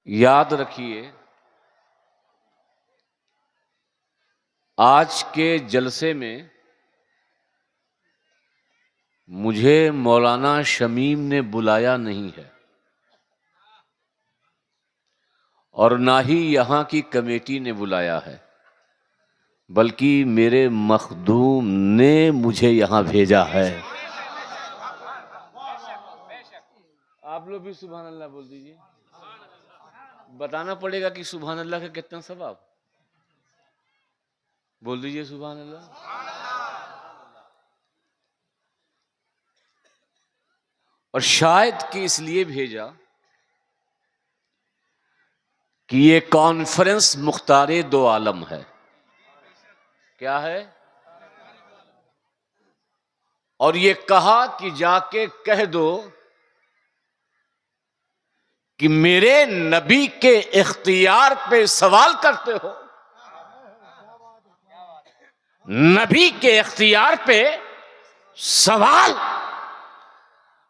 یاد رکھیے آج کے جلسے میں مجھے مولانا شمیم نے بلایا نہیں ہے اور نہ ہی یہاں کی کمیٹی نے بلایا ہے، بلکہ میرے مخدوم نے مجھے یہاں بھیجا ہے۔ آپ لوگ بھی سبحان اللہ بول دیجیے، بتانا پڑے گا کہ سبحان اللہ کا کتنا ثواب، بول دیجیے سبحان اللہ۔ اور شاید کہ اس لیے بھیجا کہ یہ کانفرنس مختار دو عالم ہے۔ کیا ہے؟ اور یہ کہا کہ جا کے کہہ دو کہ میرے نبی کے اختیار پہ سوال کرتے ہو، نبی کے اختیار پہ سوال۔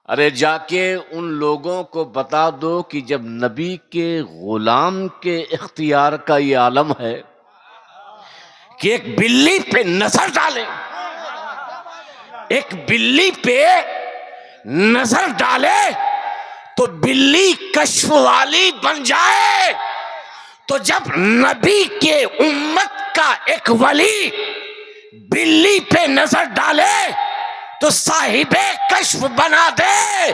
ارے جا کے ان لوگوں کو بتا دو کہ جب نبی کے غلام کے اختیار کا یہ عالم ہے کہ ایک بلی پہ نظر ڈالے، ایک بلی پہ نظر ڈالے تو بلی کشف والی بن جائے، تو جب نبی کے امت کا ایک ولی بلی پہ نظر ڈالے تو صاحب کشف بنا دے،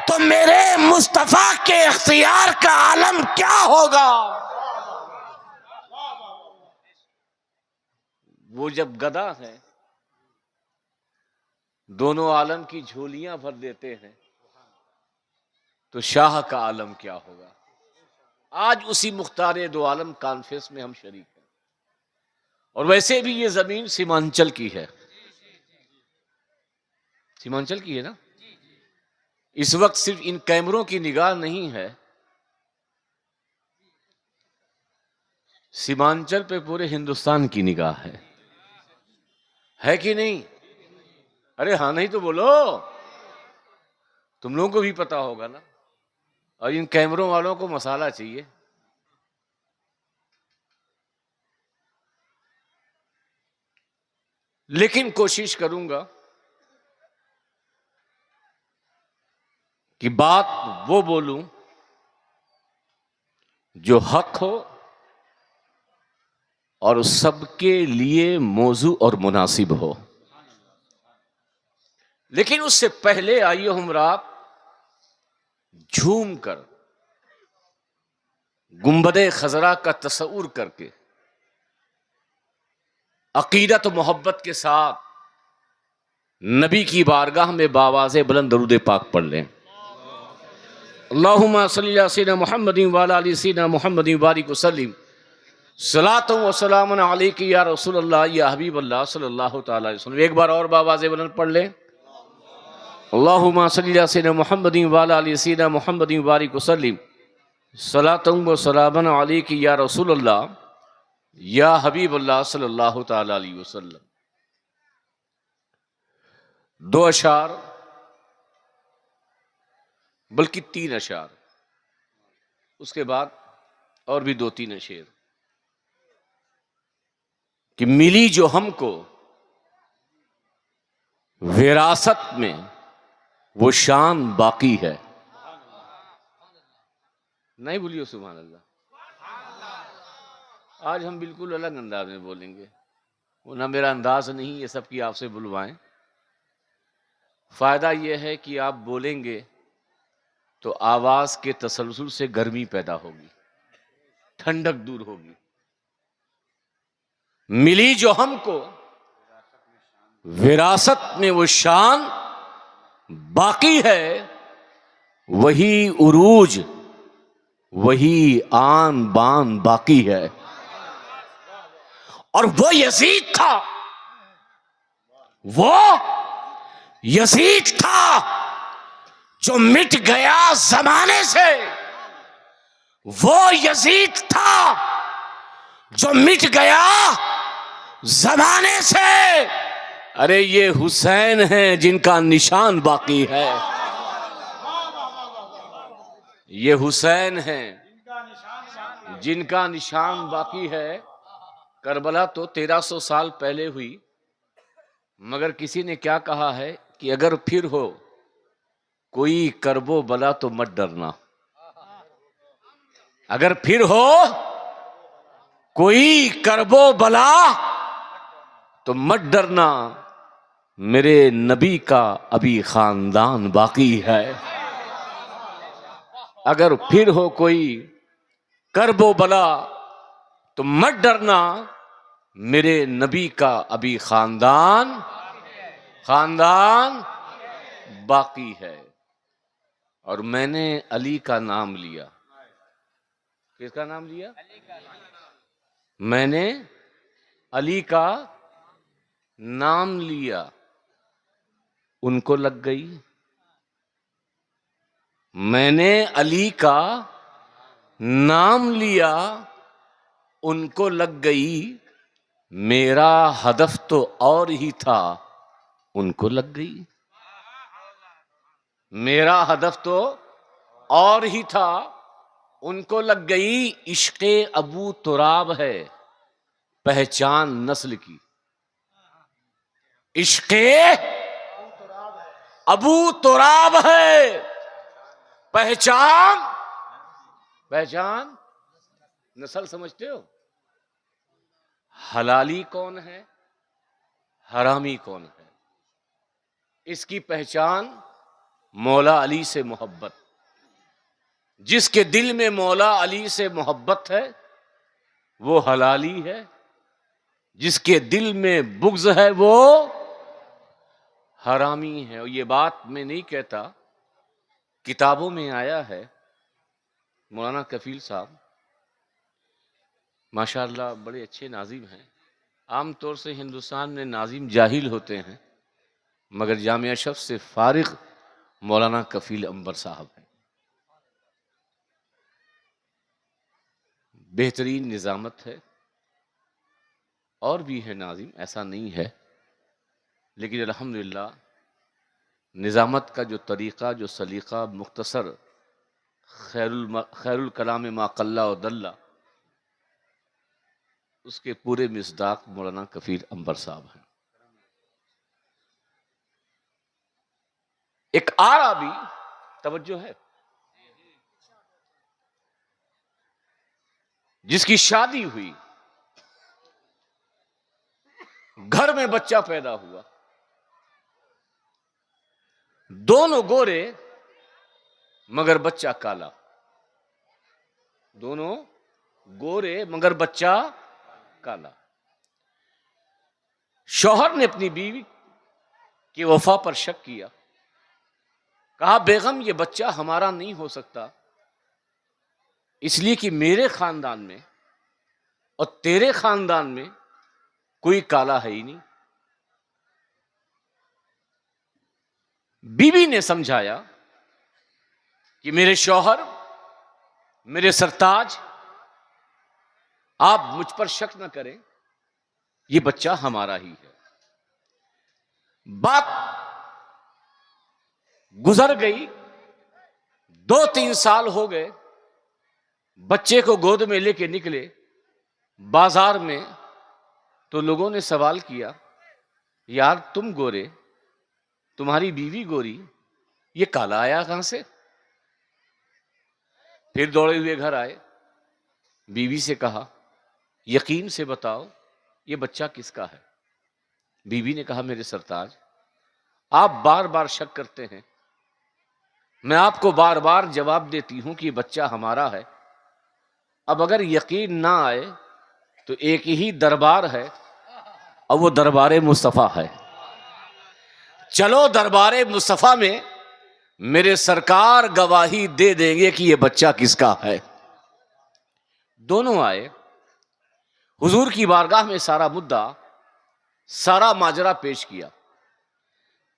تو میرے مصطفیٰ کے اختیار کا عالم کیا ہوگا؟ وہ جب گدھا ہے دونوں عالم کی جھولیاں بھر دیتے ہیں تو شاہ کا عالم کیا ہوگا؟ آج اسی مختار دو عالم کانفرنس میں ہم شریک ہیں، اور ویسے بھی یہ زمین سیمانچل کی ہے، سیمانچل کی ہے نا۔ اس وقت صرف ان کیمروں کی نگاہ نہیں ہے، سیمانچل پہ پورے ہندوستان کی نگاہ ہے کہ نہیں؟ ارے ہاں نہیں تو بولو، تم لوگوں کو بھی پتا ہوگا نا۔ اور ان کیمروں والوں کو مسالہ چاہیے۔ لیکن کوشش کروں گا کہ بات وہ بولوں جو حق ہو اور سب کے لیے موضوع اور مناسب ہو۔ لیکن اس سے پہلے آئیے ہم رات جھوم کر گنبد خضرا کا تصور کر کے عقیدت و محبت کے ساتھ نبی کی بارگاہ میں باواز بلند درود پاک پڑھ لیں۔ اللہم صلی علی سیدنا محمد وعلی آل سیدنا محمد وبارک وسلم، صلاۃ و سلام علیک یا رسول اللہ یا حبیب اللہ صلی اللہ تعالی علیہ وسلم۔ ایک بار اور باواز بلند پڑھ لیں۔ اللہم صلی علی سیدنا محمد وعلی آل سیدنا محمد وبارک وسلم، صلاۃ و سلام علیک یا رسول اللہ یا حبیب اللہ صلی اللہ تعالی علیہ وسلم۔ دو اشعار بلکہ تین اشعار، اس کے بعد اور بھی دو تین شعر کہ ملی جو ہم کو وراثت میں وہ شان باقی ہے۔ نہیں بولیو سبحان اللہ۔ آج ہم بالکل الگ انداز میں بولیں گے، وہ نہ میرا انداز نہیں، یہ سب کی آپ سے بلوائیں۔ فائدہ یہ ہے کہ آپ بولیں گے تو آواز کے تسلسل سے گرمی پیدا ہوگی، ٹھنڈک دور ہوگی۔ ملی جو ہم کو وراثت میں وہ شان باقی ہے، وہی عروج وہی آن بان باقی ہے۔ اور وہ یزید تھا، وہ یزید تھا جو مٹ گیا زمانے سے، وہ یزید تھا جو مٹ گیا زمانے سے۔ ارے یہ حسین ہیں جن کا نشان باقی ہے، یہ حسین ہیں جن کا نشان باقی ہے. کربلا تو 1300 سال پہلے ہوئی، مگر کسی نے کیا کہا ہے کہ اگر پھر ہو کوئی کرب و بلا تو مت ڈرنا. اگر پھر ہو کوئی کرب و بلا تو مت ڈرنا، میرے نبی کا ابھی خاندان باقی ہے. اگر پھر ہو کوئی کرب و بلا تو مت ڈرنا، میرے نبی کا ابھی خاندان باقی ہے. اور میں نے علی کا نام لیا. کس کا نام لیا؟ میں نے علی کا نام لیا. ان کو لگ گئی. میں نے علی کا نام لیا، ان کو لگ گئی. میرا ہدف تو اور ہی تھا، ان کو لگ گئی. میرا ہدف تو اور ہی تھا، ان کو لگ گئی. عشق ابو تراب ہے پہچان نسل کی. عشق ابو تراب ہے پہچان نسل. سمجھتے ہو؟ حلالی کون ہے، حرامی کون ہے؟ اس کی پہچان مولا علی سے محبت. جس کے دل میں مولا علی سے محبت ہے وہ حلالی ہے. جس کے دل میں بغض ہے وہ حرامی ہے. اور یہ بات میں نہیں کہتا، کتابوں میں آیا ہے. مولانا کفیل صاحب ماشاءاللہ بڑے اچھے ناظم ہیں. عام طور سے ہندوستان میں ناظم جاہل ہوتے ہیں، مگر جامعہ اشرف سے فارغ مولانا کفیل انور صاحب ہیں. بہترین نظامت ہے. اور بھی ہے ناظم، ایسا نہیں ہے، لیکن الحمدللہ نظامت کا جو طریقہ، جو سلیقہ، مختصر، خیر الکلام ما قل و دل، اس کے پورے مصداق مولانا کفیل انور صاحب ہیں. ایک عربی، توجہ ہے، جس کی شادی ہوئی، گھر میں بچہ پیدا ہوا، دونوں گورے مگر بچہ کالا. دونوں گورے مگر بچہ کالا. شوہر نے اپنی بیوی کی وفا پر شک کیا. کہا بیگم یہ بچہ ہمارا نہیں ہو سکتا، اس لیے کہ میرے خاندان میں اور تیرے خاندان میں کوئی کالا ہے ہی نہیں. بیوی نے سمجھایا کہ میرے شوہر، میرے سرتاج، آپ مجھ پر شک نہ کریں، یہ بچہ ہمارا ہی ہے. بات گزر گئی، 2-3 سال ہو گئے. بچے کو گود میں لے کے نکلے بازار میں، تو لوگوں نے سوال کیا یار تم گورے، تمہاری بیوی گوری، یہ کالا آیا کہاں سے؟ پھر دوڑے ہوئے گھر آئے، بیوی سے کہا یقین سے بتاؤ یہ بچہ کس کا ہے؟ بیوی نے کہا میرے سرتاج، آپ بار بار شک کرتے ہیں، میں آپ کو بار بار جواب دیتی ہوں کہ یہ بچہ ہمارا ہے. اب اگر یقین نہ آئے تو ایک ہی دربار ہے اور وہ دربار مصطفیٰ ہے. چلو دربار مصطفیٰ میں میرے سرکار گواہی دے دیں گے کہ یہ بچہ کس کا ہے. دونوں آئے حضور کی بارگاہ میں، سارا مدعا، سارا ماجرا پیش کیا.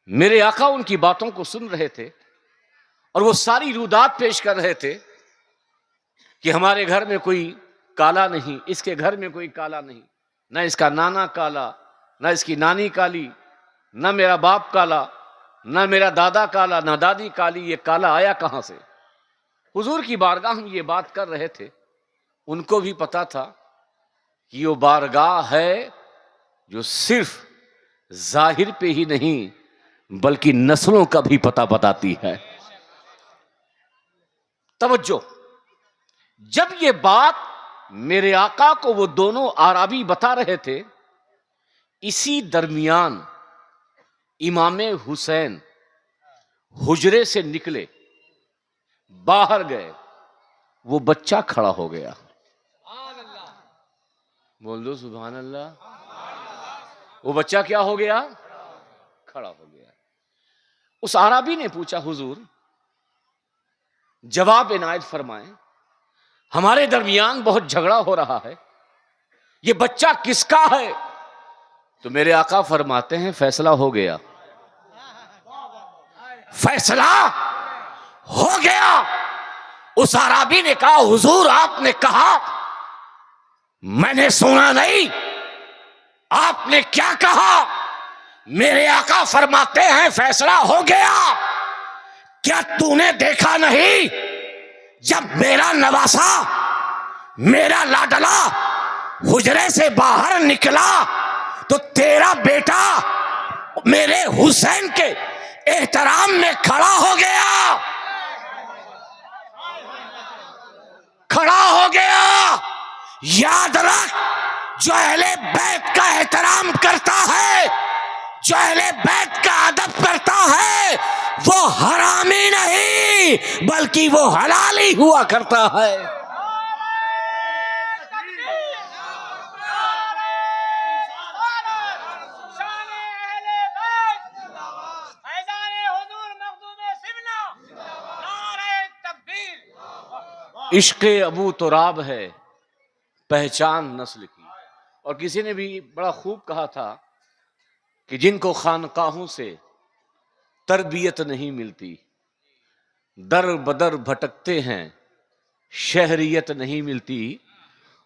میرے آقا ان کی باتوں کو سن رہے تھے اور وہ ساری رودات پیش کر رہے تھے کہ ہمارے گھر میں کوئی کالا نہیں، اس کے گھر میں کوئی کالا نہیں، نہ اس کا نانا کالا، نہ اس کی نانی کالی، نہ میرا باپ کالا، نہ میرا دادا کالا، نہ دادی کالی. یہ کالا آیا کہاں سے؟ حضور کی بارگاہ میں یہ بات کر رہے تھے. ان کو بھی پتا تھا کہ وہ بارگاہ ہے جو صرف ظاہر پہ ہی نہیں بلکہ نسلوں کا بھی پتہ بتاتی ہے. توجہ، جب یہ بات میرے آقا کو وہ دونوں اعرابی بتا رہے تھے، اسی درمیان امام حسین حجرے سے نکلے، باہر گئے، وہ بچہ کھڑا ہو گیا. بول دو سبحان اللہ. وہ بچہ کیا ہو گیا؟ کھڑا ہو گیا. اس اعرابی نے پوچھا حضور جواب عنایت فرمائیں، ہمارے درمیان بہت جھگڑا ہو رہا ہے، یہ بچہ کس کا ہے؟ تو میرے آقا فرماتے ہیں فیصلہ ہو گیا، فیصلہ ہو گیا. اس اعرابی نے کہا حضور آپ نے کہا، میں نے سنا نہیں، آپ نے کیا کہا؟ میرے آقا فرماتے ہیں فیصلہ ہو گیا. کیا تو نے دیکھا نہیں جب میرا نواسا، میرا لاڈلا حجرے سے باہر نکلا تو تیرا بیٹا میرے حسین کے احترام میں کھڑا ہو گیا، کھڑا ہو گیا. یاد رکھ، جو اہل بیت کا احترام کرتا ہے، جو اہل بیت کا ادب کرتا ہے، وہ حرامی نہیں بلکہ وہ حلالی ہوا کرتا ہے. عشق ابو تراب ہے پہچان نسل کی. اور کسی نے بھی بڑا خوب کہا تھا کہ جن کو خانقاہوں سے تربیت نہیں ملتی، در بدر بھٹکتے ہیں، شہریت نہیں ملتی.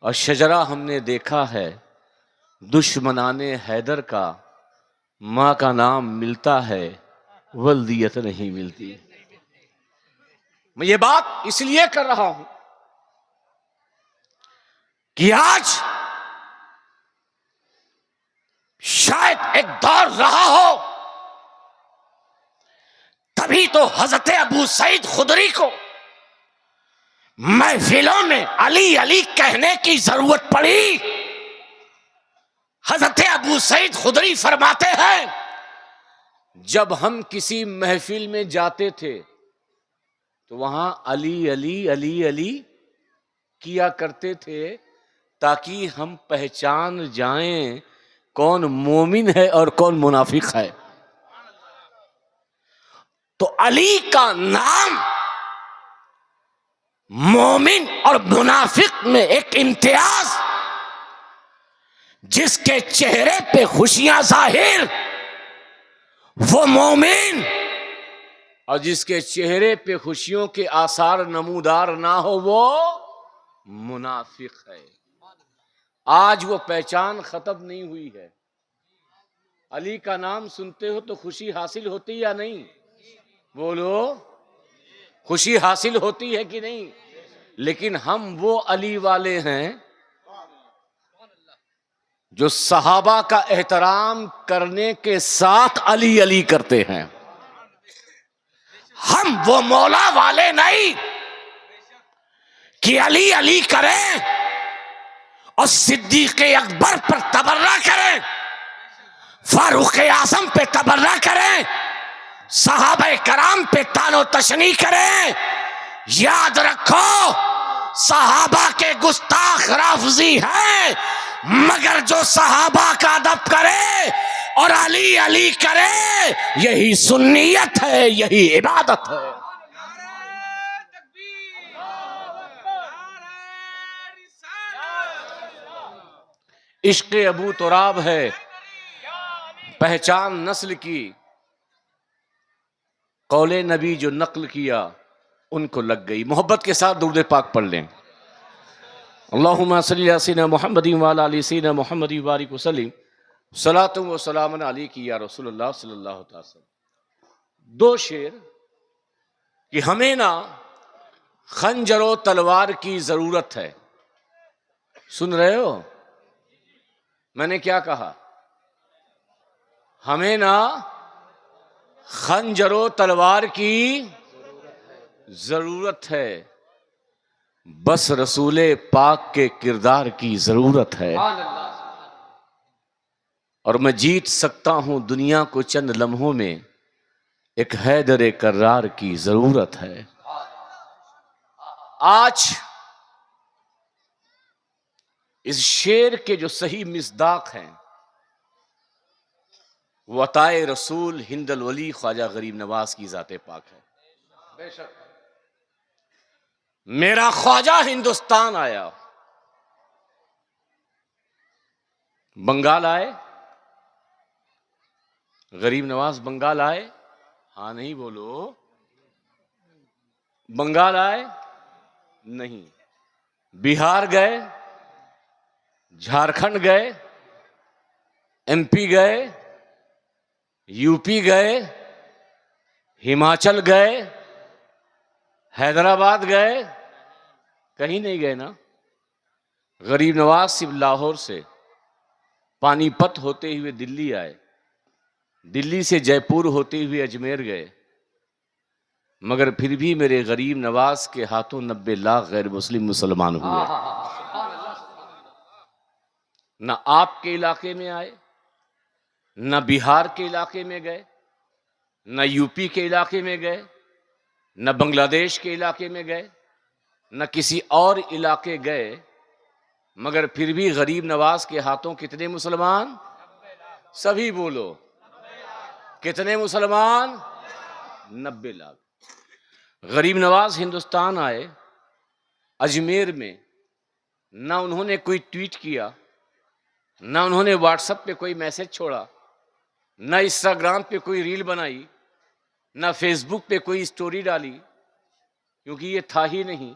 اور شجرہ ہم نے دیکھا ہے دشمنان حیدر کا، ماں کا نام ملتا ہے ولدیت نہیں ملتی. میں یہ بات اس لیے کر رہا ہوں کہ آج شاید ایک دور رہا ہو، تبھی تو حضرت ابو سعید خدری کو محفلوں میں علی علی کہنے کی ضرورت پڑی. حضرت ابو سعید خدری فرماتے ہیں جب ہم کسی محفل میں جاتے تھے تو وہاں علی علی علی علی کیا کرتے تھے تاکہ ہم پہچان جائیں کون مومن ہے اور کون منافق ہے. تو علی کا نام مومن اور منافق میں ایک امتیاز، جس کے چہرے پہ خوشیاں ظاہر وہ مومن، اور جس کے چہرے پہ خوشیوں کے آثار نمودار نہ ہو وہ منافق ہے. آج وہ پہچان ختم نہیں ہوئی ہے. علی کا نام سنتے ہو تو خوشی حاصل ہوتی یا نہیں؟ بولو، خوشی حاصل ہوتی ہے کہ نہیں؟ لیکن ہم وہ علی والے ہیں جو صحابہ کا احترام کرنے کے ساتھ علی علی کرتے ہیں. ہم وہ مولا والے نہیں کہ علی علی کریں اور صدیق اکبر پر تبرہ کریں، فاروق اعظم پہ تبرہ کریں، صحابہ کرام پہ طعن و تشنیع کریں. یاد رکھو صحابہ کے گستاخ رافضی ہیں، مگر جو صحابہ کا ادب کرے اور علی علی کرے یہی سنیت ہے، یہی عبادت ہے. عشق ابو تراب ہے پہچان نسل کی. قول نبی جو نقل کیا ان کو لگ گئی. محبت کے ساتھ درود پاک پڑھ لیں. اللہم صلی علی سیدنا محمد وعلی آل سیدنا محمد وبارک وسلم. صلاۃ و سلام علیک یا رسول اللہ صلی اللہ علیہ وسلم. دو شعر کہ ہمیں نہ خنجر و تلوار کی ضرورت ہے، سن رہے ہو میں نے کیا کہا؟ ہمیں نہ خنجر و تلوار کی ضرورت ہے، بس رسول پاک کے کردار کی ضرورت ہے، اور میں جیت سکتا ہوں دنیا کو چند لمحوں میں، ایک حیدر کرار کی ضرورت ہے۔ آج اس شعر کے جو صحیح مصداق ہیں وہ عطائے رسول ہند الولی خواجہ غریب نواز کی ذات پاک ہے۔ بے شک میرا خواجہ ہندوستان آیا، بنگال آئے، غریب نواز بنگال آئے، ہاں نہیں بولو، بنگال آئے نہیں، بہار گئے، جھارکھنڈ گئے، ایم پی گئے، یو پی گئے، ہماچل گئے، حیدرآباد گئے، کہیں نہیں گئے نا۔ غریب نواز صرف لاہور سے پانی پت ہوتے ہوئے دلی آئے، دلی سے جے پور ہوتے ہوئے اجمیر گئے، مگر پھر بھی میرے غریب نواز کے ہاتھوں 90 لاکھ غیر مسلم مسلمان ہوئے۔ نہ آپ کے علاقے میں آئے، نہ بہار کے علاقے میں گئے، نہ یو پی کے علاقے میں گئے، نہ بنگلہ دیش کے علاقے میں گئے، نہ کسی اور علاقے گئے، مگر پھر بھی غریب نواز کے ہاتھوں کتنے مسلمان؟ سبھی بولو، کتنے مسلمان؟ 90 لاکھ۔ غریب نواز ہندوستان آئے، اجمیر میں نہ انہوں نے کوئی ٹویٹ کیا، نہ انہوں نے واٹس ایپ پہ کوئی میسج چھوڑا، نہ انسٹاگرام پہ کوئی ریل بنائی، نہ فیس بک پہ کوئی سٹوری ڈالی، کیونکہ یہ تھا ہی نہیں،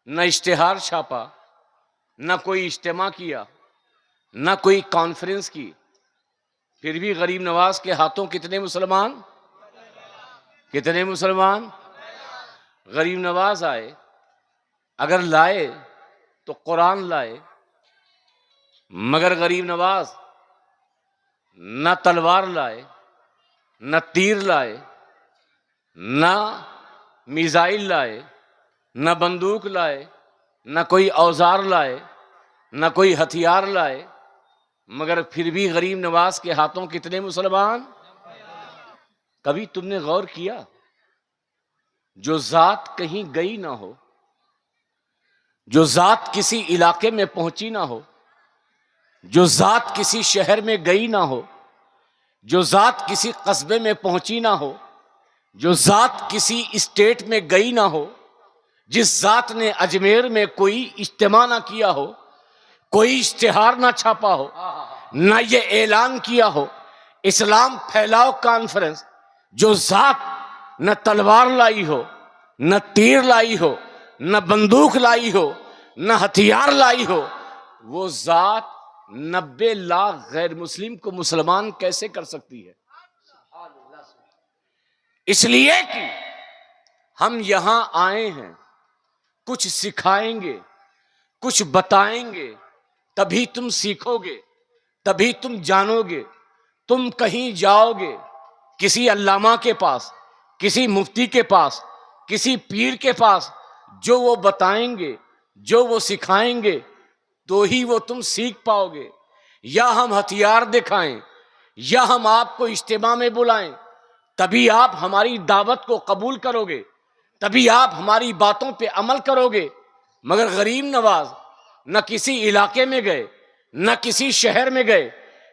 نہ اشتہار چھاپا، نہ کوئی اجتماع کیا، نہ کوئی کانفرنس کی، پھر بھی غریب نواز کے ہاتھوں کتنے مسلمان؟ کتنے مسلمان؟ غریب نواز آئے، اگر لائے تو قرآن لائے، مگر غریب نواز نہ تلوار لائے، نہ تیر لائے، نہ میزائل لائے، نہ بندوق لائے، نہ کوئی اوزار لائے، نہ کوئی ہتھیار لائے، مگر پھر بھی غریب نواز کے ہاتھوں کتنے مسلمان؟ کبھی تم نے غور کیا جو ذات کہیں گئی نہ ہو، جو ذات کسی علاقے میں پہنچی نہ ہو، جو ذات کسی شہر میں گئی نہ ہو، جو ذات کسی قصبے میں پہنچی نہ ہو، جو ذات کسی اسٹیٹ میں گئی نہ ہو، جس ذات نے اجمیر میں کوئی اجتماع نہ کیا ہو، کوئی اشتہار نہ چھاپا ہو، نہ یہ اعلان کیا ہو اسلام پھیلاؤ کانفرنس، جو ذات نہ تلوار لائی ہو، نہ تیر لائی ہو، نہ بندوق لائی ہو، نہ ہتھیار لائی ہو، وہ ذات 90 لاکھ غیر مسلم کو مسلمان کیسے کر سکتی ہے؟ اس لیے کہ ہم یہاں آئے ہیں، کچھ سکھائیں گے، کچھ بتائیں گے، تبھی تم سیکھو گے، تبھی تم جانو گے۔ تم کہیں جاؤ گے کسی علامہ کے پاس، کسی مفتی کے پاس، کسی پیر کے پاس، جو وہ بتائیں گے، جو وہ سکھائیں گے، تو ہی وہ تم سیکھ پاؤ گے۔ یا ہم ہتھیار دکھائیں، یا ہم آپ کو اجتماع میں بلائیں، تبھی آپ ہماری دعوت کو قبول کرو گے، تبھی آپ ہماری باتوں پہ عمل کرو گے۔ مگر غریب نواز نہ کسی علاقے میں گئے، نہ کسی شہر میں گئے،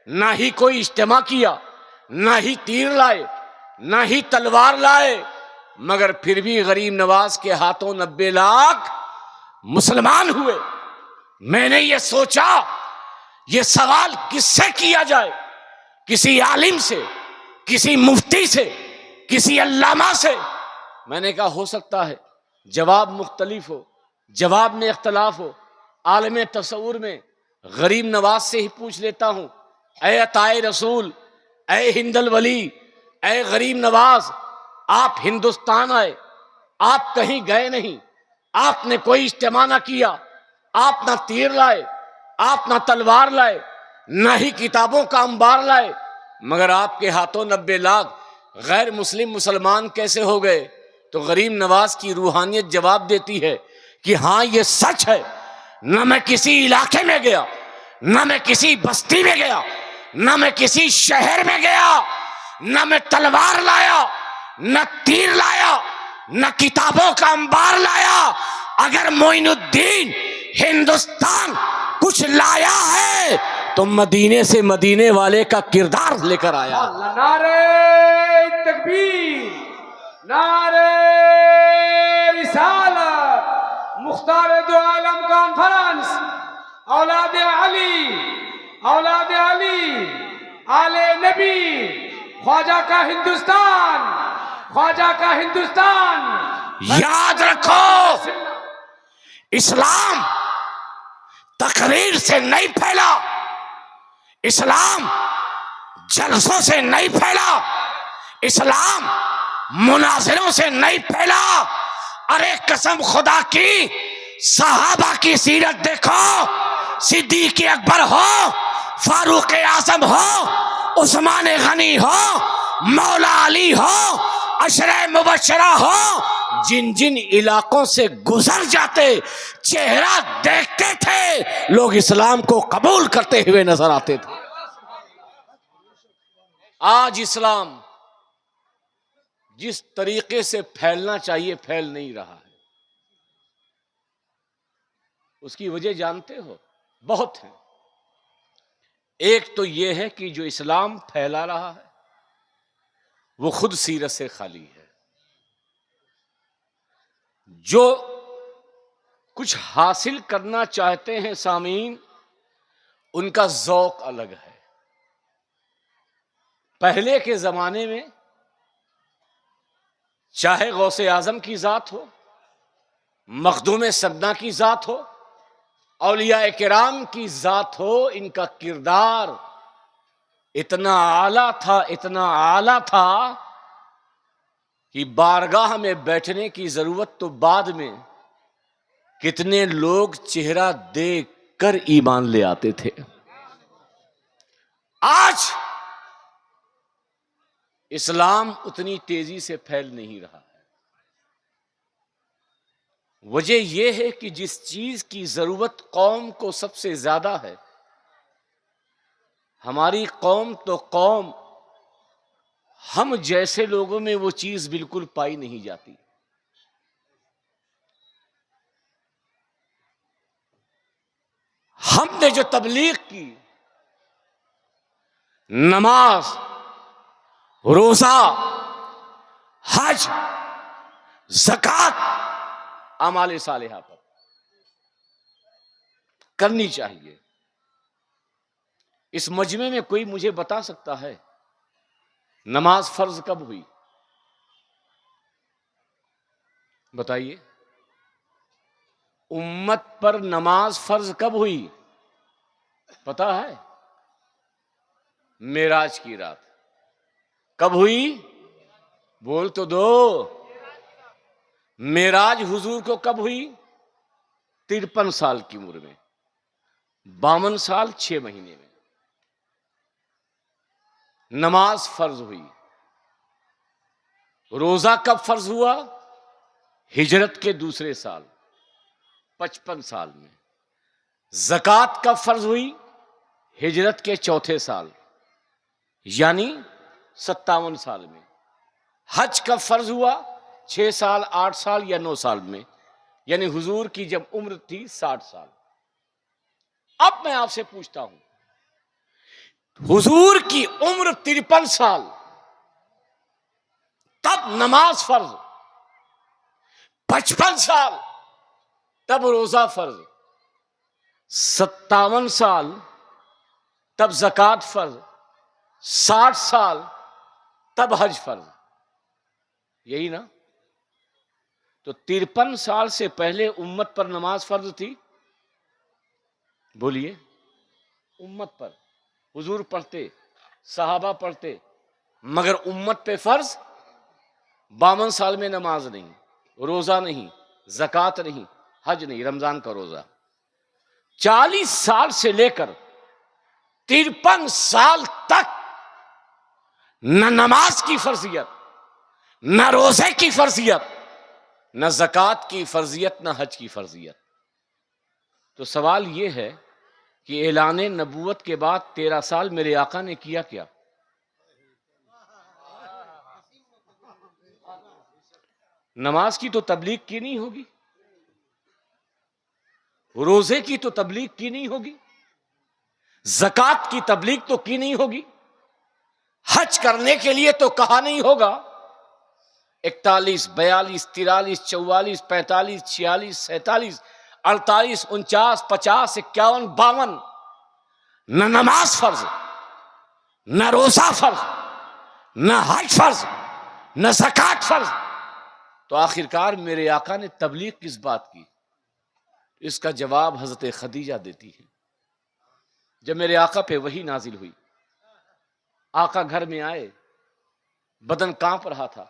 نہ ہی کوئی اجتماع کیا، نہ ہی تیر لائے، نہ ہی تلوار لائے، مگر پھر بھی غریب نواز کے ہاتھوں 90 لاکھ مسلمان ہوئے۔ میں نے یہ سوچا یہ سوال کس سے کیا جائے؟ کسی عالم سے، کسی مفتی سے، کسی علامہ سے۔ میں نے کہا ہو سکتا ہے جواب مختلف ہو، جواب میں اختلاف ہو، عالم تصور میں غریب نواز سے ہی پوچھ لیتا ہوں، اے عطائے رسول، اے ہند الولی، اے غریب نواز، آپ ہندوستان آئے، آپ کہیں گئے نہیں، آپ نے کوئی اجتماع نہ کیا، آپ نہ تیر لائے، آپ نہ تلوار لائے نہ ہی کتابوں کا انبار لائے، مگر آپ کے ہاتھوں 90 لاکھ غیر مسلم مسلمان کیسے ہو گئے؟ تو غریب نواز کی روحانیت جواب دیتی ہے کہ ہاں یہ سچ ہے، نہ میں کسی علاقے میں گیا، نہ میں کسی بستی میں گیا، نہ میں کسی شہر میں گیا، نہ میں تلوار لایا، نہ تیر لایا، نہ کتابوں کا انبار لایا۔ اگر معین الدین ہندوستان کچھ لایا ہے تو مدینے سے مدینے والے کا کردار لے کر آیا۔ نعرہ تکبیر، نعرہ رسالت، مختار دو عالم کانفرنس، اولاد علی، اولاد علی، آل نبی، خواجہ کا ہندوستان، خواجہ کا ہندوستان۔ یاد رکھو، اسلام تقریر سے نہیں پھیلا، اسلام جلسوں سے نہیں پھیلا، اسلام مناظروں سے نہیں پھیلا۔ ارے قسم خدا کی، صحابہ کی سیرت دیکھو، صدیق اکبر ہو، فاروق اعظم ہو، عثمان غنی ہو، مولا علی ہو، عشرہ مبشرہ ہو، جن جن علاقوں سے گزر جاتے چہرہ دیکھتے تھے، لوگ اسلام کو قبول کرتے ہوئے نظر آتے تھے۔ آج اسلام جس طریقے سے پھیلنا چاہیے پھیل نہیں رہا ہے۔ اس کی وجہ جانتے ہو؟ بہت ہیں۔ ایک تو یہ ہے کہ جو اسلام پھیلا رہا ہے وہ خود سیرت سے خالی ہے۔ جو کچھ حاصل کرنا چاہتے ہیں سامعین، ان کا ذوق الگ ہے۔ پہلے کے زمانے میں چاہے غوث اعظم کی ذات ہو، مخدوم سبنا کی ذات ہو، اولیاء کرام کی ذات ہو، ان کا کردار اتنا اعلیٰ تھا، اتنا اعلیٰ تھا کہ بارگاہ میں بیٹھنے کی ضرورت تو بعد میں، کتنے لوگ چہرہ دیکھ کر ایمان لے آتے تھے۔ آج اسلام اتنی تیزی سے پھیل نہیں رہا ہے۔ وجہ یہ ہے کہ جس چیز کی ضرورت قوم کو سب سے زیادہ ہے، ہماری قوم تو قوم، ہم جیسے لوگوں میں وہ چیز بالکل پائی نہیں جاتی۔ ہم نے جو تبلیغ کی، نماز، روزہ، حج، زکوٰۃ، اعمال صالحہ پر کرنی چاہیے۔ اس مجمع میں کوئی مجھے بتا سکتا ہے نماز فرض کب ہوئی؟ بتائیے، امت پر نماز فرض کب ہوئی؟ پتا ہے؟ معراج کی رات۔ کب ہوئی؟ بول تو دو۔ معراج حضور کو کب ہوئی؟ 53 سال کی عمر میں، 52 سال 6 مہینے میں نماز فرض ہوئی۔ روزہ کب فرض ہوا؟ ہجرت کے دوسرے سال، 55 سال میں۔ زکوٰۃ کب فرض ہوئی؟ ہجرت کے چوتھے سال، یعنی 57 سال میں۔ حج کب فرض ہوا؟ 6 سال، 8 سال یا 9 سال میں، یعنی حضور کی جب عمر تھی 60 سال۔ اب میں آپ سے پوچھتا ہوں، حضور کی عمر 53 سال، تب نماز فرض، 55 سال تب روزہ فرض، 57 سال تب زکوٰۃ فرض، 60 سال تب حج فرض، یہی نا؟ تو 53 سال سے پہلے امت پر نماز فرض تھی؟ بولیے، امت پر حضور پڑھتے، صحابہ پڑھتے، مگر امت پہ فرض 52 سال میں نماز نہیں، روزہ نہیں، زکوٰۃ نہیں، حج نہیں، رمضان کا روزہ۔ 40 سال سے لے کر 53 سال تک نہ نماز کی فرضیت، نہ روزے کی فرضیت، نہ زکوٰۃ کی فرضیت، نہ حج کی فرضیت. تو سوال یہ ہے کہ اعلان نبوت کے بعد 13 سال میرے آقا نے کیا کیا؟ نماز کی تو تبلیغ کی نہیں ہوگی، روزے کی تو تبلیغ کی نہیں ہوگی، زکوٰۃ کی تبلیغ تو کی نہیں ہوگی، حج کرنے کے لیے تو کہا نہیں ہوگا. 41 42 43 44 45 46 47 48 49 50 51 52 نہ نماز فرض، نہ روزہ فرض، نہ حج فرض، نہ زکوٰۃ فرض. تو آخرکار میرے آقا نے تبلیغ کس بات کی؟ اس کا جواب حضرت خدیجہ دیتی ہے. جب میرے آقا پہ وحی نازل ہوئی، آقا گھر میں آئے، بدن کانپ رہا تھا،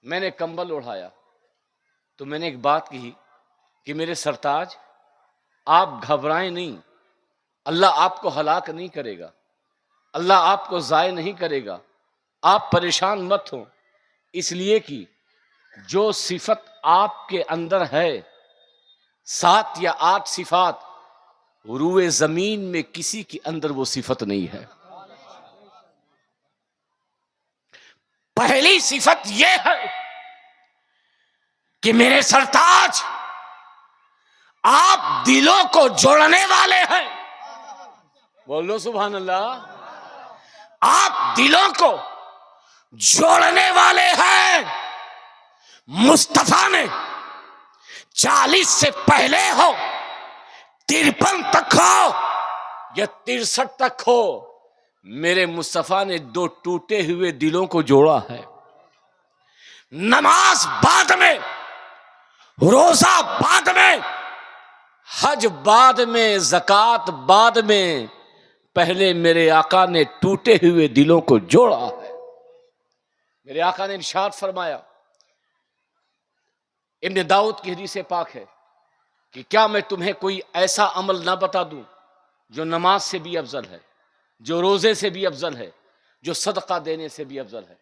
میں نے کمبل اڑھایا تو میں نے ایک بات کہی کہ میرے سرتاج، آپ گھبرائیں نہیں، اللہ آپ کو ہلاک نہیں کرے گا، اللہ آپ کو ضائع نہیں کرے گا، آپ پریشان مت ہوں، اس لیے کہ جو صفت آپ کے اندر ہے 7 یا 8 صفات، روئے زمین میں کسی کے اندر وہ صفت نہیں ہے. پہلی صفت یہ ہے کہ میرے سرتاج آپ دلوں کو جوڑنے والے ہیں. بولو سبحان اللہ. آپ دلوں کو جوڑنے والے ہیں. مصطفیٰ نے 40 سے پہلے ہو، 53 تک ہو یا 63 تک ہو، میرے مصطفیٰ نے 2 ٹوٹے ہوئے دلوں کو جوڑا ہے. نماز بعد میں، روزہ بعد میں، حج بعد میں، زکوٰۃ بعد میں، پہلے میرے آقا نے ٹوٹے ہوئے دلوں کو جوڑا ہے. میرے آقا نے ارشاد فرمایا، ابن داؤد کی حدیث پاک ہے کہ کیا میں تمہیں کوئی ایسا عمل نہ بتا دوں جو نماز سے بھی افضل ہے، جو روزے سے بھی افضل ہے، جو صدقہ دینے سے بھی افضل ہے.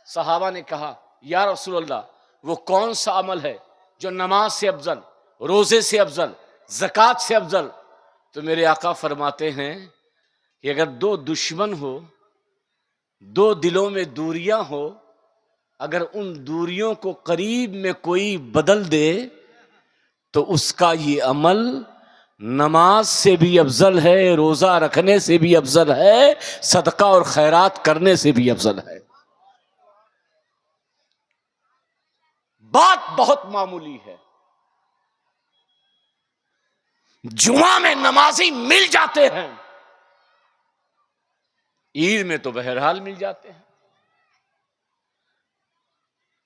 صحابہ نے کہا یا رسول اللہ، وہ کون سا عمل ہے جو نماز سے افضل، روزے سے افضل، زکوٰۃ سے افضل؟ تو میرے آقا فرماتے ہیں کہ اگر 2 دشمن ہو، 2 دلوں میں دوریاں ہو، اگر ان دوریوں کو قریب میں کوئی بدل دے تو اس کا یہ عمل نماز سے بھی افضل ہے، روزہ رکھنے سے بھی افضل ہے، صدقہ اور خیرات کرنے سے بھی افضل ہے. بات بہت معمولی ہے. جمعہ میں نمازی مل جاتے ہیں، عید میں تو بہرحال مل جاتے ہیں.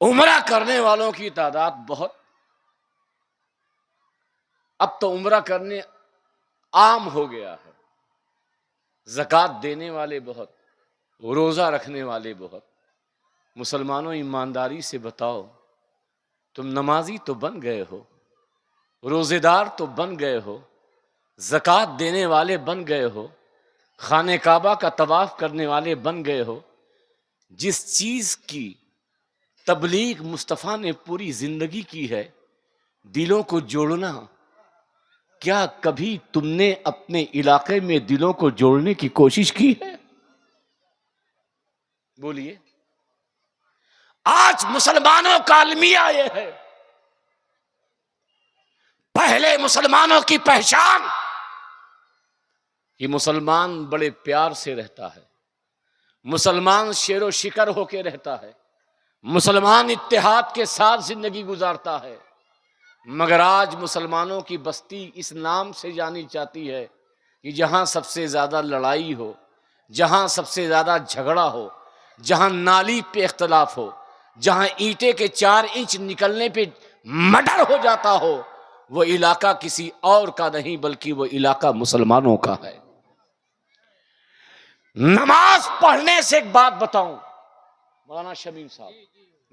عمرہ کرنے والوں کی تعداد بہت، اب تو عمرہ کرنے عام ہو گیا ہے. زکوٰۃ دینے والے بہت، روزہ رکھنے والے بہت. مسلمانوں ایمانداری سے بتاؤ، تم نمازی تو بن گئے ہو، روزے دار تو بن گئے ہو، زکوٰۃ دینے والے بن گئے ہو، خانہ کعبہ کا طواف کرنے والے بن گئے ہو. جس چیز کی تبلیغ مصطفیٰ نے پوری زندگی کی ہے، دلوں کو جوڑنا، کیا کبھی تم نے اپنے علاقے میں دلوں کو جوڑنے کی کوشش کی ہے؟ بولیے. آج مسلمانوں کا المیہ یہ ہے، پہلے مسلمانوں کی پہچان کہ مسلمان بڑے پیار سے رہتا ہے، مسلمان شیر و شکر ہو کے رہتا ہے، مسلمان اتحاد کے ساتھ زندگی گزارتا ہے. مگر آج مسلمانوں کی بستی اس نام سے جانی چاہتی ہے کہ جہاں سب سے زیادہ لڑائی ہو، جہاں سب سے زیادہ جھگڑا ہو، جہاں نالی پہ اختلاف ہو، جہاں اینٹے کے 4 انچ نکلنے پہ مرڈر ہو جاتا ہو، وہ علاقہ کسی اور کا نہیں بلکہ وہ علاقہ مسلمانوں کا ہے. نماز پڑھنے سے ایک بات بتاؤں مولانا شمیم صاحب،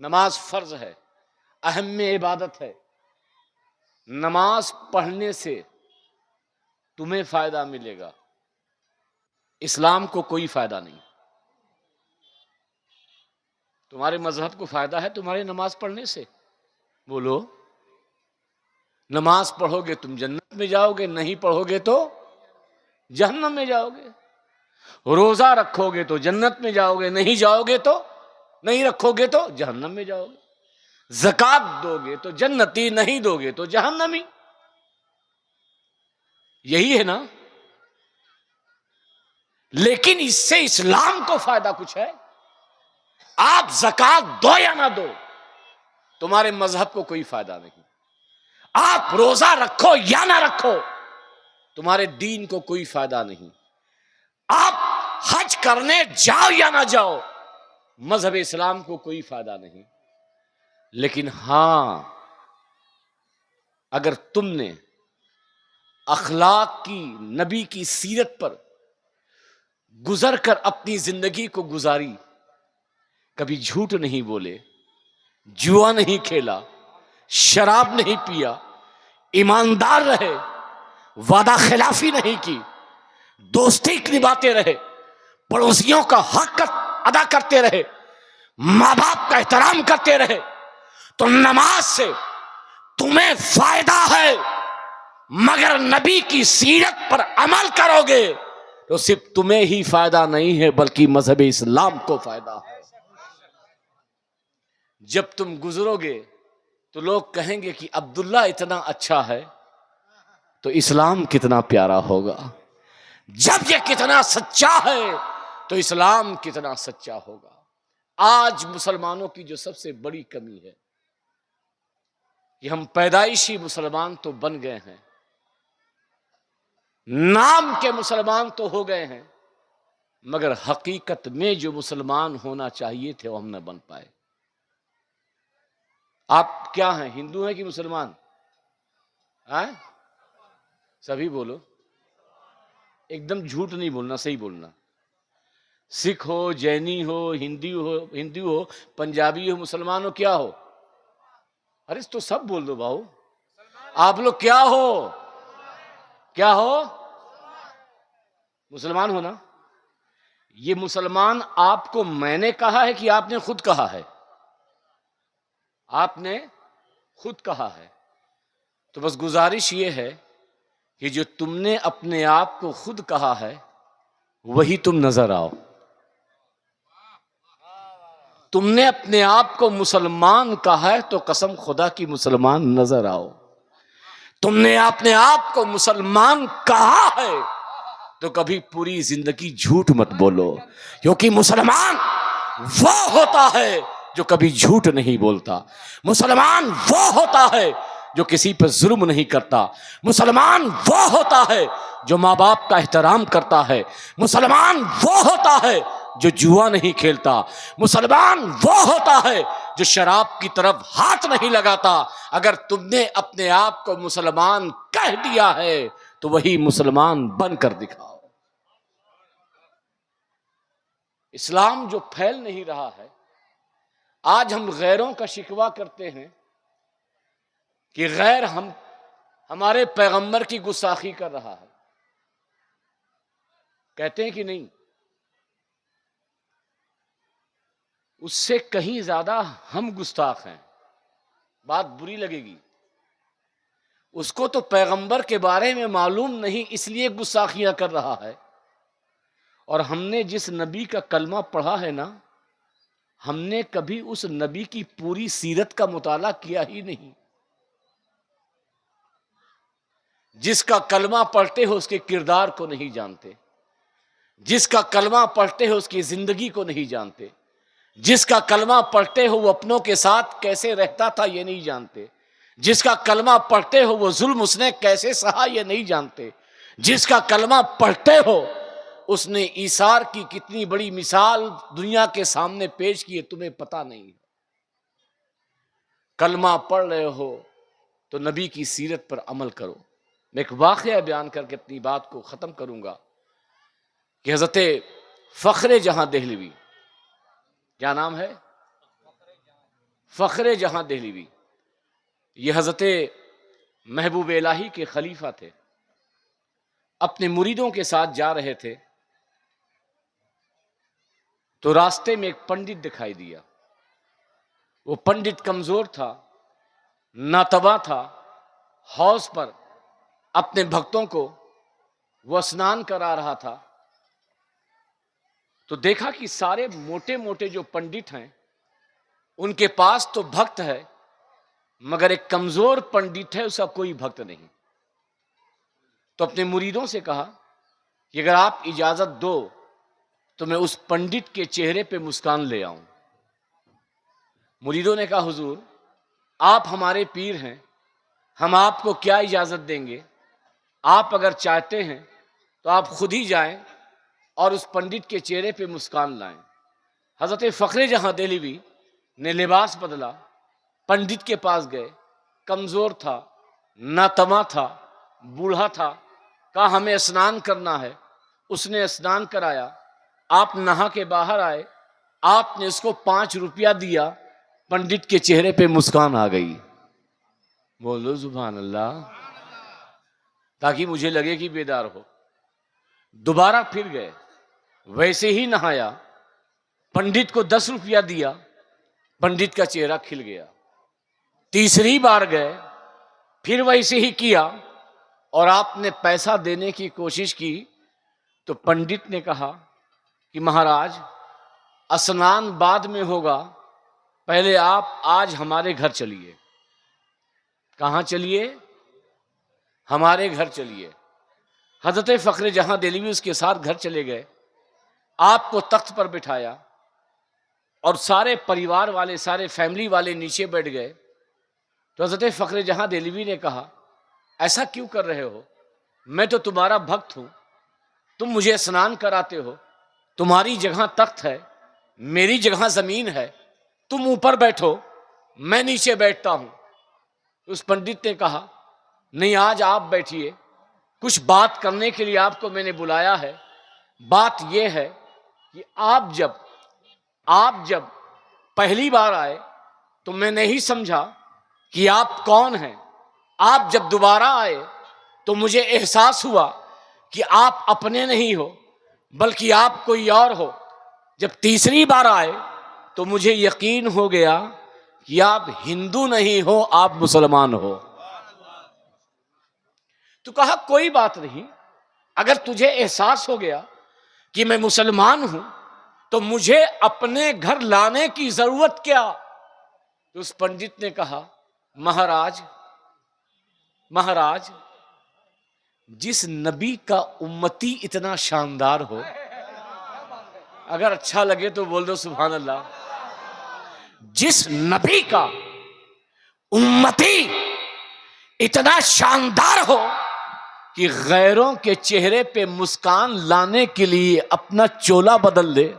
نماز فرض ہے، اہم عبادت ہے. نماز پڑھنے سے تمہیں فائدہ ملے گا، اسلام کو کوئی فائدہ نہیں۔ تمہارے مذہب کو فائدہ ہے تمہاری نماز پڑھنے سے؟ بولو، نماز پڑھو گے تم جنت میں جاؤ گے، نہیں پڑھو گے تو جہنم میں جاؤ گے۔ روزہ رکھو گے تو جنت میں جاؤ گے، نہیں جاؤ گے تو نہیں رکھو گے تو جہنم میں جاؤ گے۔ زکات دو گے تو جنتی، نہیں دو گے تو جہنمی۔ یہی ہے نا؟ لیکن اس سے اسلام کو فائدہ کچھ ہے؟ آپ زکات دو یا نہ دو، تمہارے مذہب کو کوئی فائدہ نہیں۔ آپ روزہ رکھو یا نہ رکھو، تمہارے دین کو کوئی فائدہ نہیں۔ آپ حج کرنے جاؤ یا نہ جاؤ، مذہب اسلام کو کوئی فائدہ نہیں۔ لیکن ہاں، اگر تم نے اخلاق کی، نبی کی سیرت پر گزر کر اپنی زندگی کو گزاری، کبھی جھوٹ نہیں بولے، جوا نہیں کھیلا، شراب نہیں پیا، ایماندار رہے، وعدہ خلافی نہیں کی، دوستی نبھاتے رہے، پڑوسیوں کا حق ادا کرتے رہے، ماں باپ کا احترام کرتے رہے، تو نماز سے تمہیں فائدہ ہے، مگر نبی کی سیرت پر عمل کرو گے تو صرف تمہیں ہی فائدہ نہیں ہے بلکہ مذہب اسلام کو فائدہ ہے۔ جب تم گزرو گے تو لوگ کہیں گے کہ عبداللہ اتنا اچھا ہے تو اسلام کتنا پیارا ہوگا، جب یہ کتنا سچا ہے تو اسلام کتنا سچا ہوگا۔ آج مسلمانوں کی جو سب سے بڑی کمی ہے کہ ہم پیدائشی مسلمان تو بن گئے ہیں، نام کے مسلمان تو ہو گئے ہیں، مگر حقیقت میں جو مسلمان ہونا چاہیے تھے وہ ہم نہ بن پائے۔ آپ کیا ہیں، ہندو ہیں کہ مسلمان؟ سبھی بولو، ایک دم جھوٹ نہیں بولنا، صحیح بولنا۔ سکھ ہو، جینی ہو، ہندو ہو، پنجابی ہو، مسلمان ہو، کیا ہو؟ ارے تو سب بول دو بھاؤ، آپ لوگ کیا ہو؟ کیا ہو؟ مسلمان ہو نا؟ یہ مسلمان آپ کو میں نے کہا ہے کہ آپ نے خود کہا ہے؟ آپ نے خود کہا ہے۔ تو بس گزارش یہ ہے کہ جو تم نے اپنے آپ کو خود کہا ہے وہی تم نظر آؤ۔ تم نے اپنے آپ کو مسلمان کہا ہے تو قسم خدا کی مسلمان نظر آؤ۔ تم نے اپنے آپ کو مسلمان کہا ہے تو کبھی پوری زندگی جھوٹ مت بولو، کیونکہ مسلمان وہ ہوتا ہے جو کبھی جھوٹ نہیں بولتا، مسلمان وہ ہوتا ہے جو کسی پر ظلم نہیں کرتا، مسلمان وہ ہوتا ہے جو ماں باپ کا احترام کرتا ہے، مسلمان وہ ہوتا ہے جو جوا نہیں کھیلتا، مسلمان وہ ہوتا ہے جو شراب کی طرف ہاتھ نہیں لگاتا۔ اگر تم نے اپنے آپ کو مسلمان کہہ دیا ہے تو وہی مسلمان بن کر دکھاؤ۔ اسلام جو پھیل نہیں رہا ہے، آج ہم غیروں کا شکوہ کرتے ہیں کہ غیر ہمارے پیغمبر کی گستاخی کر رہا ہے، کہتے ہیں کہ نہیں؟ اس سے کہیں زیادہ ہم گستاخ ہیں، بات بری لگے گی، اس کو تو پیغمبر کے بارے میں معلوم نہیں اس لیے گستاخیاں کر رہا ہے، اور ہم نے جس نبی کا کلمہ پڑھا ہے نا، ہم نے کبھی اس نبی کی پوری سیرت کا مطالعہ کیا ہی نہیں۔ جس کا کلمہ پڑھتے ہو اس کے کردار کو نہیں جانتے، جس کا کلمہ پڑھتے ہو اس کی زندگی کو نہیں جانتے، جس کا کلمہ پڑھتے ہو وہ اپنوں کے ساتھ کیسے رہتا تھا یہ نہیں جانتے، جس کا کلمہ پڑھتے ہو وہ ظلم اس نے کیسے سہا یہ نہیں جانتے، جس کا کلمہ پڑھتے ہو اس نے ایثار کی کتنی بڑی مثال دنیا کے سامنے پیش کی ہے تمہیں پتہ نہیں۔ کلمہ پڑھ رہے ہو تو نبی کی سیرت پر عمل کرو۔ میں ایک واقعہ بیان کر کے اپنی بات کو ختم کروں گا کہ حضرت فخر جہاں دہلوی، کیا نام ہے؟ فخر جہاں دہلوی، یہ حضرت محبوب الہی کے خلیفہ تھے۔ اپنے مریدوں کے ساتھ جا رہے تھے تو راستے میں ایک پنڈت دکھائی دیا. وہ پنڈت کمزور تھا، ناتواں تھا. حوض پر اپنے بھکتوں کو وہ اسنان کرا رہا تھا. تو دیکھا کہ سارے موٹے موٹے جو پنڈت ہیں ان کے پاس تو بھکت ہے، مگر ایک کمزور پنڈت ہے، اس کا کوئی بھکت نہیں. تو اپنے مریدوں سے کہا کہ اگر آپ اجازت دو تو میں اس پنڈت کے چہرے پہ مسکان لے آؤں. مریدوں نے کہا حضور آپ ہمارے پیر ہیں، ہم آپ کو کیا اجازت دیں گے؟ آپ اگر چاہتے ہیں تو آپ خود ہی جائیں اور اس پنڈت کے چہرے پہ مسکان لائیں. حضرت فخر جہاں دہلوی نے لباس بدلا، پنڈت کے پاس گئے. کمزور تھا، ناتواں تھا، بوڑھا تھا. کہا ہمیں اسنان کرنا ہے. اس نے اسنان کرایا. آپ نہا کے باہر آئے، آپ نے اس کو 5 روپیہ دیا. پنڈت کے چہرے پہ مسکان آ گئی. بولو سبحان اللہ، تاکہ مجھے لگے کہ بیدار ہو. دوبارہ پھر گئے، ویسے ہی نہایا، پنڈت کو 10 روپیہ دیا، پنڈت کا چہرہ کھل گیا. تیسری بار گئے، پھر ویسے ہی کیا اور آپ نے پیسہ دینے کی کوشش کی تو پنڈت نے کہا کہ مہاراج اسنان بعد میں ہوگا، پہلے آپ آج ہمارے گھر چلیے. کہاں چلیے؟ ہمارے گھر چلیے. حضرت فخر جہاں دہلوی اس کے ساتھ گھر چلے گئے. آپ کو تخت پر بٹھایا اور سارے پریوار والے، سارے فیملی والے نیچے بیٹھ گئے. تو حضرت فخر جہاں دہلوی نے کہا ایسا کیوں کر رہے ہو؟ میں تو تمہارا بھکت ہوں، تم مجھے اسنان کراتے ہو، تمہاری جگہ تخت ہے، میری جگہ زمین ہے، تم اوپر بیٹھو، میں نیچے بیٹھتا ہوں. اس پنڈت نے کہا نہیں، آج آپ بیٹھیے، کچھ بات کرنے کے لیے آپ کو میں نے بلایا ہے. بات یہ ہے کہ آپ جب پہلی بار آئے تو میں نہیں سمجھا کہ آپ کون ہیں. آپ جب دوبارہ آئے تو مجھے احساس ہوا کہ آپ اپنے نہیں ہو بلکہ آپ کوئی اور ہو. جب تیسری بار آئے تو مجھے یقین ہو گیا کہ آپ ہندو نہیں ہو، آپ مسلمان ہو. تو کہا کوئی بات نہیں، اگر تجھے احساس ہو گیا کہ میں مسلمان ہوں تو مجھے اپنے گھر لانے کی ضرورت کیا؟ تو اس پنڈت نے کہا مہاراج جس نبی کا امتی اتنا شاندار ہو، اگر اچھا لگے تو بول دو سبحان اللہ. جس نبی کا امتی اتنا شاندار ہو کہ غیروں کے چہرے پہ مسکان لانے کے لیے اپنا چولا بدل دے،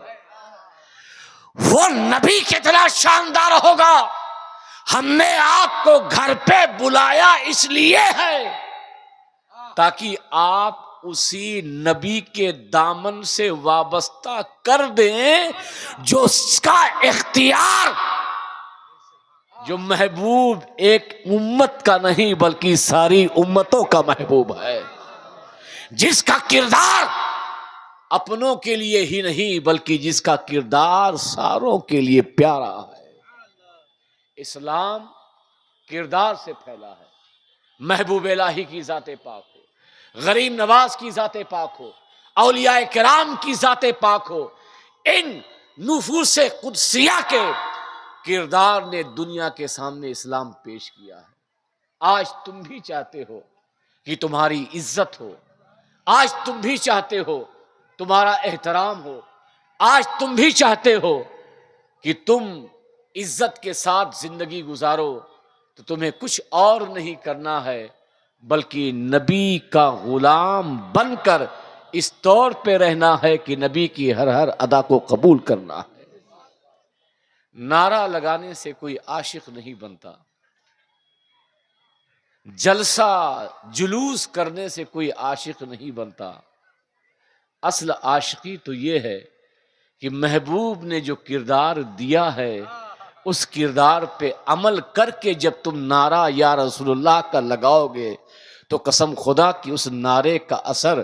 وہ نبی کتنا شاندار ہوگا. ہم نے آپ کو گھر پہ بلایا اس لیے ہے تاکہ آپ اسی نبی کے دامن سے وابستہ کر دیں جو اس کا اختیار، جو محبوب ایک امت کا نہیں بلکہ ساری امتوں کا محبوب ہے، جس کا کردار اپنوں کے لیے ہی نہیں بلکہ جس کا کردار ساروں کے لیے پیارا ہے. اسلام کردار سے پھیلا ہے. محبوب الہی کی ذات پاک ہو، غریب نواز کی ذات پاک ہو، اولیاء کرام کی ذات پاک ہو، ان نفوس قدسیہ کے کردار نے دنیا کے سامنے اسلام پیش کیا ہے. آج تم بھی چاہتے ہو کہ تمہاری عزت ہو، آج تم بھی چاہتے ہو تمہارا احترام ہو، آج تم بھی چاہتے ہو کہ تم عزت کے ساتھ زندگی گزارو، تو تمہیں کچھ اور نہیں کرنا ہے بلکہ نبی کا غلام بن کر اس طور پہ رہنا ہے کہ نبی کی ہر ہر ادا کو قبول کرنا ہے. نعرہ لگانے سے کوئی عاشق نہیں بنتا، جلسہ جلوس کرنے سے کوئی عاشق نہیں بنتا. اصل عاشقی تو یہ ہے کہ محبوب نے جو کردار دیا ہے اس کردار پہ عمل کر کے جب تم نعرہ یا رسول اللہ کا لگاؤ گے تو قسم خدا کی اس نعرے کا اثر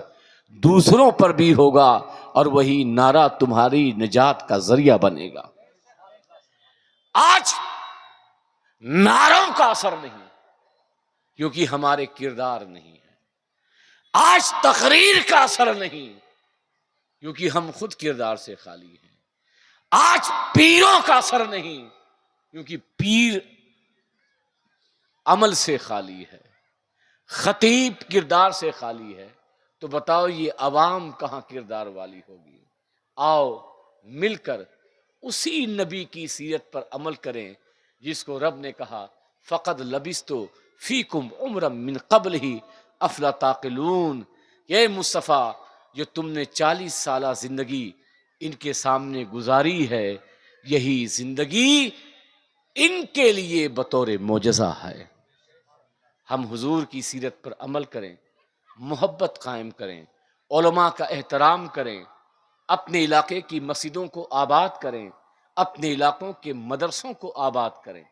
دوسروں پر بھی ہوگا اور وہی نعرہ تمہاری نجات کا ذریعہ بنے گا۔ آج نعروں کا اثر نہیں کیونکہ ہمارے کردار نہیں ہے، آج تقریر کا اثر نہیں کیونکہ ہم خود کردار سے خالی ہیں، آج پیروں کا اثر نہیں کیونکہ پیر عمل سے خالی ہے، خطیب کردار سے خالی ہے، تو بتاؤ یہ عوام کہاں کردار والی ہوگی؟ آؤ مل کر اسی نبی کی سیرت پر عمل کریں جس کو رب نے کہا فقد لبثت فیکم عمرا من قبلہ افلا تعقلون، یہ مصطفیٰ جو تم نے 40 سالہ زندگی ان کے سامنے گزاری ہے، یہی زندگی ان کے لیے بطور معجزہ ہے۔ ہم حضور کی سیرت پر عمل کریں، محبت قائم کریں، علماء کا احترام کریں، اپنے علاقے کی مسجدوں کو آباد کریں، اپنے علاقوں کے مدرسوں کو آباد کریں۔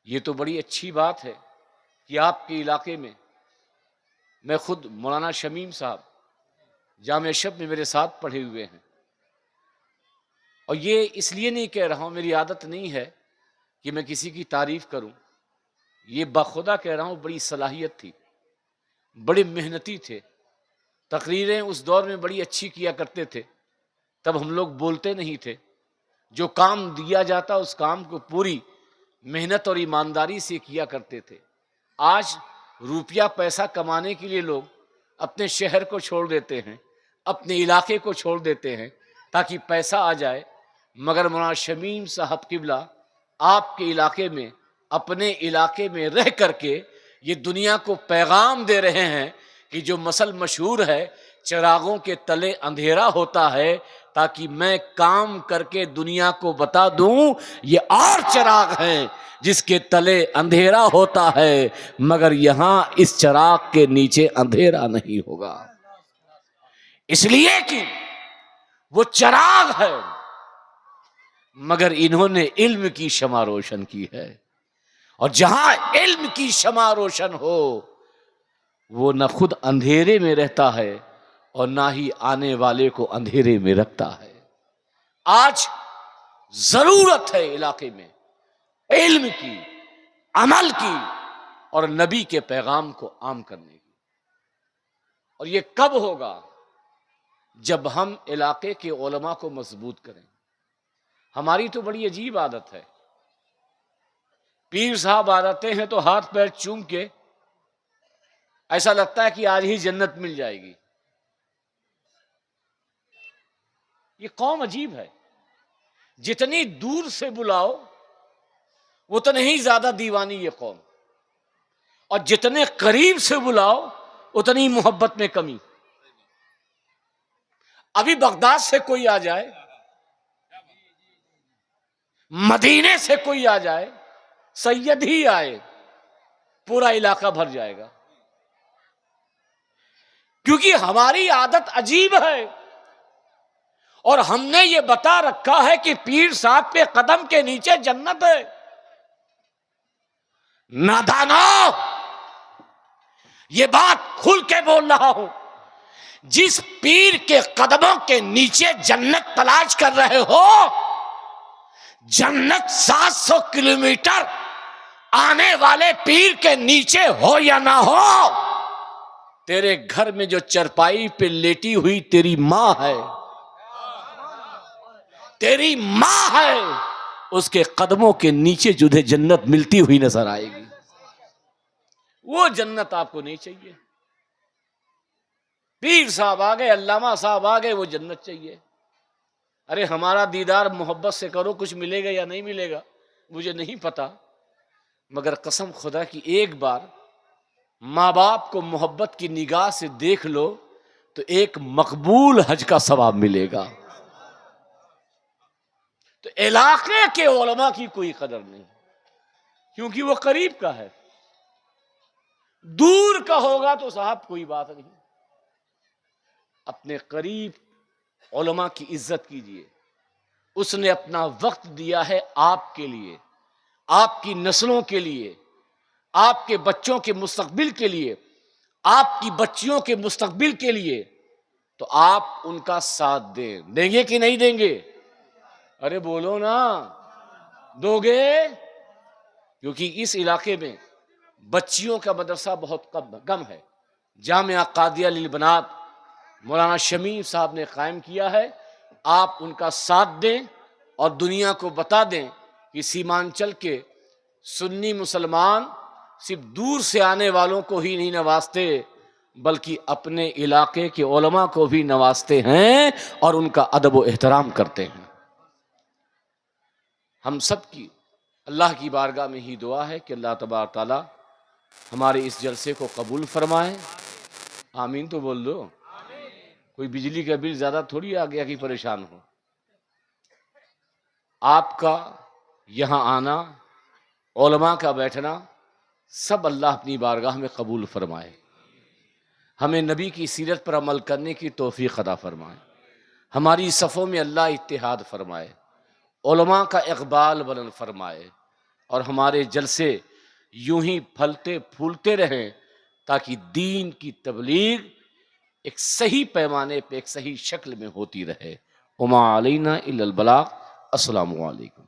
یہ تو بڑی اچھی بات ہے کہ آپ کے علاقے میں خود مولانا شمیم صاحب جامع شب میں میرے ساتھ پڑھے ہوئے ہیں، اور یہ اس لیے نہیں کہہ رہا ہوں، میری عادت نہیں ہے کہ میں کسی کی تعریف کروں، یہ بخدا کہہ رہا ہوں، بڑی صلاحیت تھی، بڑے محنتی تھے، تقریریں اس دور میں بڑی اچھی کیا کرتے تھے، تب ہم لوگ بولتے نہیں تھے، جو کام دیا جاتا اس کام کو پوری محنت اور ایمانداری سے کیا کرتے تھے۔ آج روپیہ پیسہ کمانے کے لیے لوگ اپنے شہر کو چھوڑ دیتے ہیں، اپنے علاقے کو چھوڑ دیتے ہیں تاکہ پیسہ آ جائے، مگر مولانا شمیم صاحب قبلہ آپ کے علاقے میں، اپنے علاقے میں رہ کر کے یہ دنیا کو پیغام دے رہے ہیں کہ جو مثل مشہور ہے، چراغوں کے تلے اندھیرا ہوتا ہے، تاکہ میں کام کر کے دنیا کو بتا دوں یہ اور چراغ ہیں جس کے تلے اندھیرا ہوتا ہے، مگر یہاں اس چراغ کے نیچے اندھیرا نہیں ہوگا، اس لیے کہ وہ چراغ ہے مگر انہوں نے علم کی شمع روشن کی ہے، اور جہاں علم کی شمع روشن ہو وہ نہ خود اندھیرے میں رہتا ہے اور نہ ہی آنے والے کو اندھیرے میں رکھتا ہے۔ آج ضرورت ہے علاقے میں علم کی، عمل کی اور نبی کے پیغام کو عام کرنے کی، اور یہ کب ہوگا؟ جب ہم علاقے کے علماء کو مضبوط کریں۔ ہماری تو بڑی عجیب عادت ہے، پیر صاحب آ جاتے ہیں تو ہاتھ پیر چوم کے ایسا لگتا ہے کہ آج ہی جنت مل جائے گی۔ یہ قوم عجیب ہے، جتنی دور سے بلاؤ اتنے ہی زیادہ دیوانی یہ قوم، اور جتنے قریب سے بلاؤ اتنی محبت میں کمی۔ ابھی بغداد سے کوئی آ جائے، مدینے سے کوئی آ جائے، سید ہی آئے، پورا علاقہ بھر جائے گا، کیونکہ ہماری عادت عجیب ہے، اور ہم نے یہ بتا رکھا ہے کہ پیر صاحب کے قدم کے نیچے جنت ہے۔ نادانو، یہ بات کھل کے بول رہا ہوں، جس پیر کے قدموں کے نیچے جنت تلاش کر رہے ہو، جنت 700 کلومیٹر آنے والے پیر کے نیچے ہو یا نہ ہو، تیرے گھر میں جو چرپائی پہ لیٹی ہوئی تیری ماں ہے، تیری ماں ہے، اس کے قدموں کے نیچے تجھے جنت ملتی ہوئی نظر آئے گی۔ وہ جنت آپ کو نہیں چاہیے، پیر صاحب آ گئے، علامہ صاحب آ گئے، وہ جنت چاہیے۔ ارے ہمارا دیدار محبت سے کرو، کچھ ملے گا یا نہیں ملے گا مجھے نہیں پتا، مگر قسم خدا کی ایک بار ماں باپ کو محبت کی نگاہ سے دیکھ لو تو ایک مقبول حج کا ثواب ملے گا۔ تو علاقے کے علماء کی کوئی قدر نہیں، کیونکہ وہ قریب کا ہے، دور کا ہوگا تو صاحب کوئی بات نہیں۔ اپنے قریب علماء کی عزت کیجئے، اس نے اپنا وقت دیا ہے آپ کے لیے، آپ کی نسلوں کے لیے، آپ کے بچوں کے مستقبل کے لیے، آپ کی بچیوں کے مستقبل کے لیے، تو آپ ان کا ساتھ دیں گے کہ نہیں دیں گے؟ ارے بولو نا، دو گے؟ کیونکہ اس علاقے میں بچیوں کا مدرسہ بہت کم ہے. جامعہ قادیہ للبنات مولانا شمیم صاحب نے قائم کیا ہے. آپ ان کا ساتھ دیں اور دنیا کو بتا دیں کہ سیمانچل کے سنی مسلمان صرف دور سے آنے والوں کو ہی نہیں نوازتے بلکہ اپنے علاقے کے علماء کو بھی نوازتے ہیں اور ان کا ادب و احترام کرتے ہیں. ہم سب کی اللہ کی بارگاہ میں ہی دعا ہے کہ اللہ تبارک تعالی ہمارے اس جلسے کو قبول فرمائے. آمین تو بول دو. کوئی بجلی کا بل زیادہ تھوڑی آ گیا کہ پریشان ہو. آپ کا یہاں آنا، علماء کا بیٹھنا، سب اللہ اپنی بارگاہ میں قبول فرمائے. ہمیں نبی کی سیرت پر عمل کرنے کی توفیق عطا فرمائے. ہماری صفوں میں اللہ اتحاد فرمائے، علماء کا اقبال بلند فرمائے، اور ہمارے جلسے یوں ہی پھلتے پھولتے رہیں تاکہ دین کی تبلیغ ایک صحیح پیمانے پہ، ایک صحیح شکل میں ہوتی رہے. وما علینا الا البلاغ. السلام علیکم.